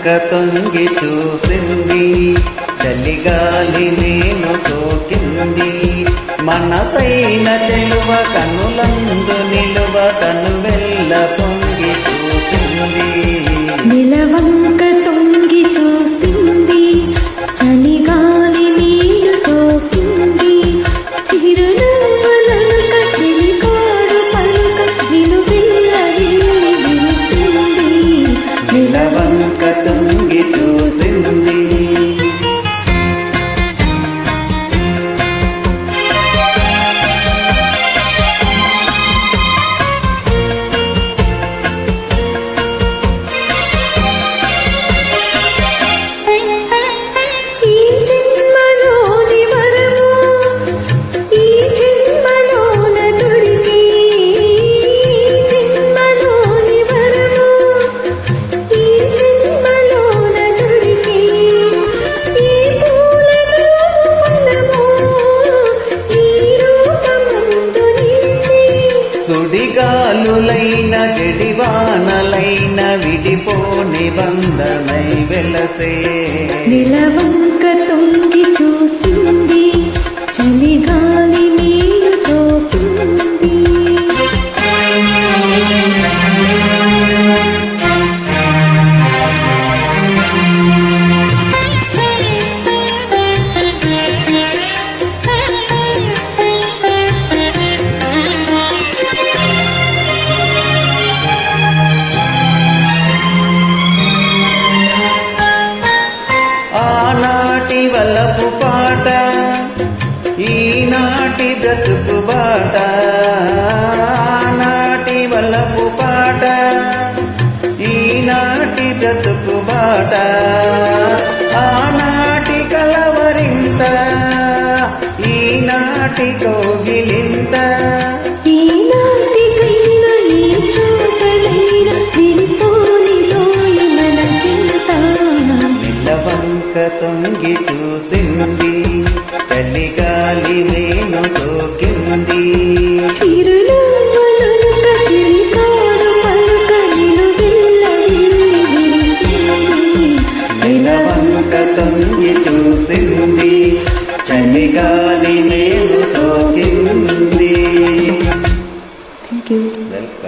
నెలవంక తొంగి చూసింది, చలిగాలి నేను సోకింది. మనసైన చెలువ కనులందు నిలువ తను వెళ్ళ పొంగి చూసింది. నెలవంక తొంగి చూసింది, చలిగాలి నేను సోకింది. చిరునవ్వులొలుక చిలికాడు పలుక నిలువెల్ల విరిసింది. నెలవంక తొంగి చూసింది. సుడిగాలులైన జడివానలైన విడిపోని బంధమై వెలసే. నెలవంక తొంగి చూసింది, చలిగాలి నీరు సోకింది. ఆనాటి వలపు పాట, ఈనాటి బ్రతుకు బాట. ఆనాటి వలపు పాట, ఈనాటి బ్రతుకు బాట. ఆనాటి కలవరింత, ఈనాటి కోగిలింత. ఈనాటికైనా ఈ చోటనైనా విడిపోని లోయి మన చింత. నెలవంక తొంగి చూసింది, చలిగాలి వేణు సోకింది. చిరునవ్వులొలుక చిలికాడు పలుక నిలువెల్ల విరిసింది. నెలవంక తొంగి చూసింది, చలిగాలి వేణు సోకింది. Thank you. వెల్కమ్.